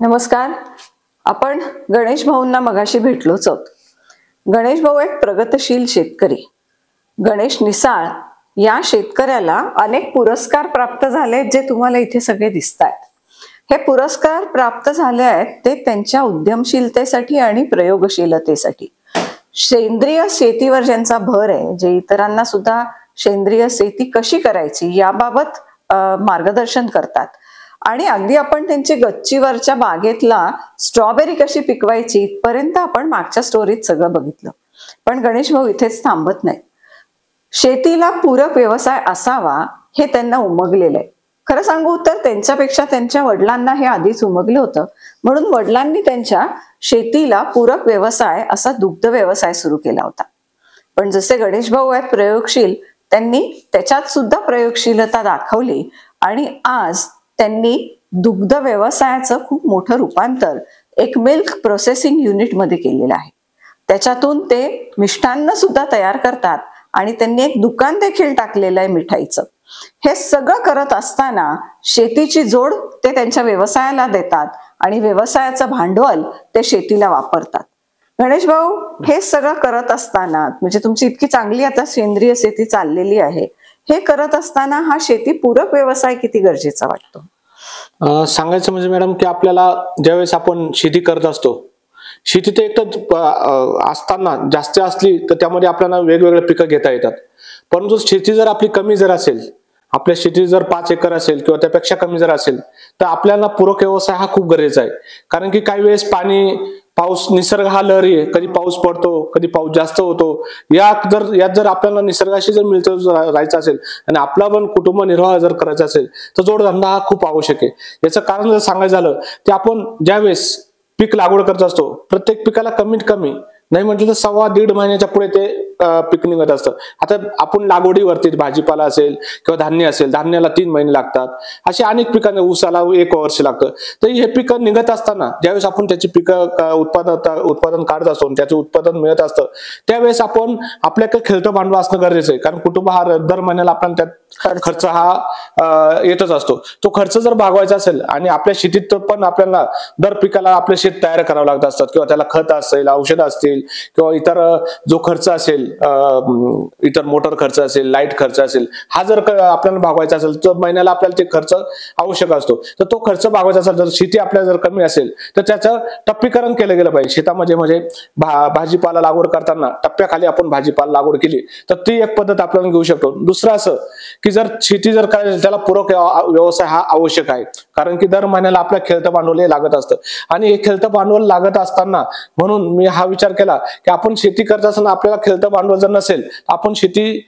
नमस्कार. आपण गणेश भाऊंना मगाशी भेटलोच आहोत. गणेश भाऊ एक प्रगतशील शेतकरी. गणेश निसाळ या शेतकऱ्याला अनेक पुरस्कार प्राप्त झाले जे तुम्हाला इथे सगळे दिसतात. हे पुरस्कार प्राप्त झाले आहेत ते त्यांच्या उद्यमशीलतेसाठी आणि प्रयोगशीलतेसाठी. सेंद्रिय शेतीवर ज्यांचा भर आहे, जे इतरांना सुद्धा सेंद्रिय शेती कशी करायची याबाबत मार्गदर्शन करतात. आणि अगदी आपण त्यांची गच्चीवरच्या बागेतला स्ट्रॉबेरी कशी पिकवायची इथपर्यंत आपण मागच्या स्टोरीत सगळं बघितलं. पण गणेश भाऊ इथेच थांबत नाही. शेतीला पूरक व्यवसाय असावा हे त्यांना उमगलेलं आहे. खरं सांगू तर त्यांच्यापेक्षा त्यांच्या वडिलांना हे आधीच उमगलं होतं. म्हणून वडिलांनी त्यांच्या शेतीला पूरक व्यवसाय असा दुग्ध व्यवसाय सुरू केला होता. पण जसे गणेश भाऊ आहेत प्रयोगशील, त्यांनी त्याच्यात सुद्धा प्रयोगशीलता दाखवली आणि आज त्यांनी दुग्ध व्यवसायाचं खूप मोठं रूपांतर एक मिल्क प्रोसेसिंग युनिट मध्ये केलेलं आहे. त्याच्यातून ते मिष्टान्न सुद्धा तयार करतात आणि त्यांनी एक दुकान देखील टाकलेलं आहे मिठाईचं. हे सगळं करत असताना शेतीची जोड ते त्यांच्या व्यवसायाला देतात आणि व्यवसायाचं भांडवल ते शेतीला वापरतात. गणेश भाऊ, हे सगळं करत असताना म्हणजे तुमची इतकी चांगली आता सेंद्रिय शेती चाललेली आहे, हे करत असताना हा शेती पूरक व्यवसाय किती गरजेचा वाटतो? सांगायचं म्हणजे मॅडम की आपल्याला ज्यावेळेस आपण शेती करत असतो, शेती तर एकच असताना जास्त असली तर त्यामध्ये आपल्याला वेगवेगळे पिकं घेता येतात. परंतु शेती जर आपली कमी जर असेल, आपल्या शेती जर 5 एकर असेल किंवा त्यापेक्षा कमी जर असेल तर आपल्याला पूरक व्यवसाय हा खूप गरजेचा आहे. कारण की काही वेळेस पाऊस निसर्ग हा लहरी आहे. कधी पाऊस पडतो, कधी पाऊस जास्त होतो. यात जर आपल्याला निसर्गाशी जर मिळत राहायचं असेल आणि आपला पण कुटुंब निर्वाह जर करायचा असेल तर जोडधंदा हा खूप आवश्यक आहे. याचं कारण जर सांगायचं झालं तर आपण ज्यावेळेस पीक लागवड करत असतो, प्रत्येक पिकाला कमीत कमी नाही म्हटलं तर 1.25 महिन्याच्या पुढे ते पीक निघत असतं. आता आपण लागवडीवरती भाजीपाला असेल किंवा धान्य असेल, धान्याला 3 महिने लागतात. असे अनेक पिकांना, ऊसाला 1 वर्ष लागतं. तर हे पिकं निघत असताना ज्यावेळेस आपण त्याची पिकं उत्पादन काढत असतो, त्याचे उत्पादन मिळत असतं, त्यावेळेस आपण आपल्याकडे खेळतं भांडवल असणं गरजेचं आहे. कारण कुटुंब हा दर महिन्याला आपल्याला त्यात खर्च हा येतच असतो. तो खर्च जर भागवायचा असेल आणि आपल्या शेतीत पण आपल्याला दर पिकाला आपले शेत तयार करावं लागत असतात किंवा त्याला खत असेल, औषध असतील किंवा इतर जो खर्च असेल, इतर मोटर खर्च असेल, लाईट खर्च असेल, हा जर आपल्याला भागवायचा असेल तर महिन्याला आपल्याला ते खर्च आवश्यक असतो. तर तो खर्च भागवायचा असेल, जर शेती आपल्याला जर कमी असेल तर त्याचं टप्पीकरण केलं गेलं पाहिजे. शेतामध्ये म्हणजे भाजीपाला लागवड करताना टप्प्याखाली आपण भाजीपाला लागवड केली तर ती एक पद्धत आपल्याला घेऊ शकतो. दुसरं असं की जर शेती जर करायची त्याला पूरक व्यवसाय हा आवश्यक आहे. कारण की दर महिन्याला आपल्या खेळतं भांडवल हे लागत असतं आणि हे खेळतं भांडवल लागत असताना म्हणून मी हा विचार केला की आपण शेती करत असताना आपल्याला खेळतं भांडवल जर नसेल आपण शेती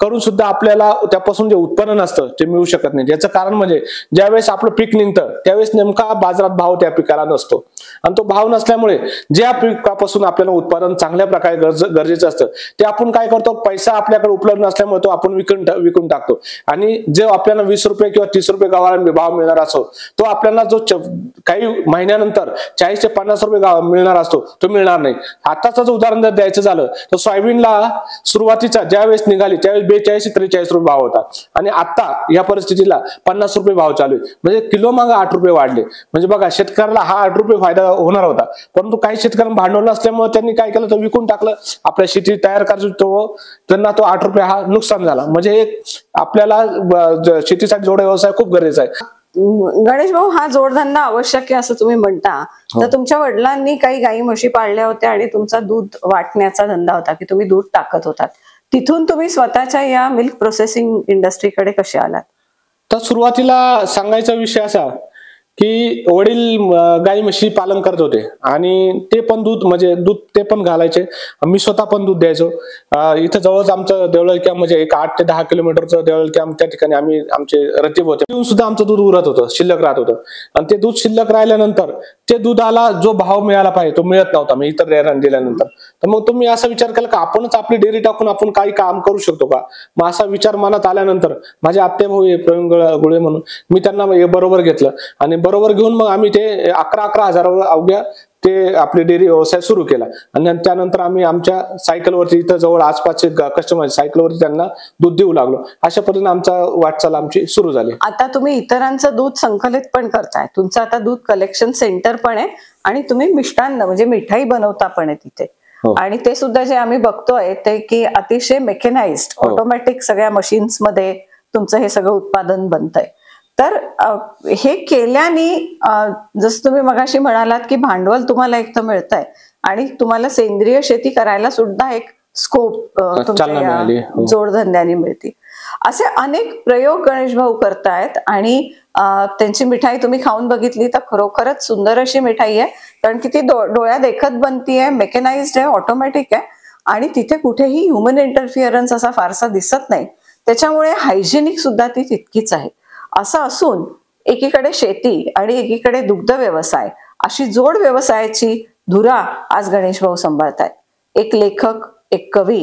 करून सुद्धा आपल्याला त्यापासून जे उत्पन्न असतं ते मिळू शकत नाही. याचं कारण म्हणजे ज्यावेळेस आपलं पीक निघतं त्यावेळेस नेमका बाजारात भाव त्या पिकाला नसतो आणि तो भाव नसल्यामुळे ज्या पिकापासून आपल्याला उत्पादन चांगल्या प्रकारे गरजेचं असतं ते आपण काय करतो, पैसा आपल्याकडे उपलब्ध नसल्यामुळे तो आपण विकून टाकतो आणि जे आपल्याला 20 रुपये किंवा 30 रुपये गव्हाला भाव मिळणार असतो तो आपल्याला जो काही महिन्यानंतर 40 ते 50 रुपये मिळणार असतो तो मिळणार नाही. आताच जर उदाहरण जर द्यायचं झालं तर सोयाबीनला सुरुवातीचा ज्यावेळेस निघाली त्यावेळेस 42 ते 43 रुपये भाव होता आणि आता या परिस्थितीला 50 रुपये भाव चालू आहे. म्हणजे किलो मागे 8 रुपये वाढले. म्हणजे बघा, शेतकऱ्याला हा 8 रुपये फायदा होणार होता, परंतु काही शेतकऱ्यांना भांडवल नसल्यामुळे त्यांनी काय केलं, तो विकून टाकलं. आपल्या शेती तयार करायचो त्यांना तो 8 रुपये हा नुकसान झाला. म्हणजे आपल्याला शेतीसाठी जोड व्यवसाय खूप गरजेचा आहे. गणेश भाऊ, हा जोडधंदा आवश्यक आहे असं तुम्ही म्हणता. तर तुमच्या वडिलांनी काही गाई म्हशी पाळल्या होत्या आणि तुमचा दूध वाटण्याचा धंदा होता की तुम्ही दूध टाकत होतात. तिथून तुम्ही स्वतःच्या या मिल्क प्रोसेसिंग इंडस्ट्रीकडे कसे आलात? तर सुरुवातीला सांगायचा विषय असा की वडील गाई म्हशी पालन करत होते आणि ते पण दूध ते पण घालायचे. मी स्वतः पण दूध द्यायचो. इथं जवळच आमचं देवळाली कॅम्प म्हणजे एक 8 ते 10 किलोमीटरचं देवळाली कॅम्प, त्या ठिकाणी आम्ही आमचे रतीब होते. तिथून सुद्धा आमचं दूध उरत होतं, शिल्लक राहत होतं आणि ते दूध शिल्लक राहिल्यानंतर ते दुधाला जो भाव मिळाला पाहिजे तो मिळत नव्हता. मी इतर डेअऱ्यांना दिल्यानंतर तर मग तुम्ही असा विचार केला का आपणच आपली डेअरी टाकून आपण काही काम करू शकतो का? मग असा विचार मनात आल्यानंतर माझे आत्ते भाऊ प्रवीण गुळे म्हणून, मी त्यांना बरोबर घेतलं आणि बरोबर घेऊन मग आम्ही ते 11 हजारावर अवघ्या ते आपले डेअरी व्यवसाय सुरू केला. आणि त्यानंतर आम्ही आमच्या सायकलवरती इथं जवळ आसपासचे कस्टमर सायकलवरती त्यांना दूध देऊ लागलो. अशा पद्धतीने आमचा वाटचाल आमची सुरू झाली. आता तुम्ही इतरांचं दूध संकलित पण करताय, तुमचं आता दूध कलेक्शन सेंटर पण आहे आणि तुम्ही मिष्टान्न म्हणजे मिठाई बनवता पण आहे तिथे. आणि ते सुद्धा जे आम्ही बघतोय ते की अतिशय मेकॅनाइज्ड ऑटोमॅटिक सगळ्या मशीन्स मध्ये तुमचं हे सगळं उत्पादन बनतंय. तर हे केल्याने जसं तुम्ही मगाशी म्हणालात की भांडवल तुम्हाला एक तर मिळतंय आणि तुम्हाला सेंद्रिय शेती करायला सुद्धा एक स्कोप तुमच्या जोडधंद्याने मिळते. असे अनेक प्रयोग गणेश भाऊ करतायत आणि त्यांची मिठाई तुम्ही खाऊन बघितली तर खरोखरच सुंदर अशी मिठाई आहे. कारण की ती डोळ्या देखत बनतीये, मेकॅनाइज्ड आहे, ऑटोमॅटिक आहे आणि तिथे कुठेही ह्युमन इंटरफिअरन्स असा फारसा दिसत नाही. त्याच्यामुळे हायजेनिक सुद्धा ती तितकीच आहे. असं असून एकीकडे शेती आणि एकीकडे दुग्ध व्यवसाय अशी जोड व्यवसायाची धुरा आज गणेश भाऊ सांभाळतायत. एक लेखक, एक कवी,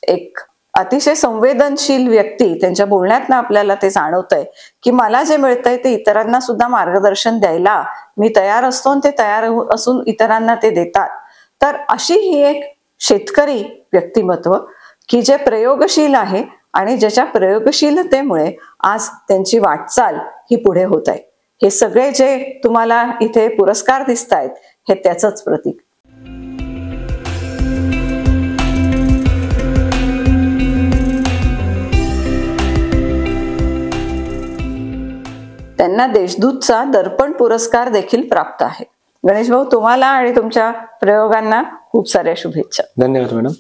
एक अतिशय संवेदनशील व्यक्ती, त्यांच्या बोलण्यातनं आपल्याला ते जाणवतंय की मला जे मिळतंय ते इतरांना सुद्धा मार्गदर्शन द्यायला मी तयार असतो आणि ते तयार असून इतरांना ते देतात. तर अशी ही एक शेतकरी व्यक्तिमत्व की जे प्रयोगशील आहे आणि ज्याच्या प्रयोगशीलतेमुळे आज त्यांची वाटचाल ही पुढे होत आहे. हे सगळे जे तुम्हाला इथे पुरस्कार दिसतायत हे त्याचंच प्रतीक. त्यांना देशदूतचा दर्पण पुरस्कार देखील प्राप्त आहे. गणेश भाऊ, तुम्हाला आणि तुमच्या प्रयोगांना खूप साऱ्या शुभेच्छा. धन्यवाद मॅडम.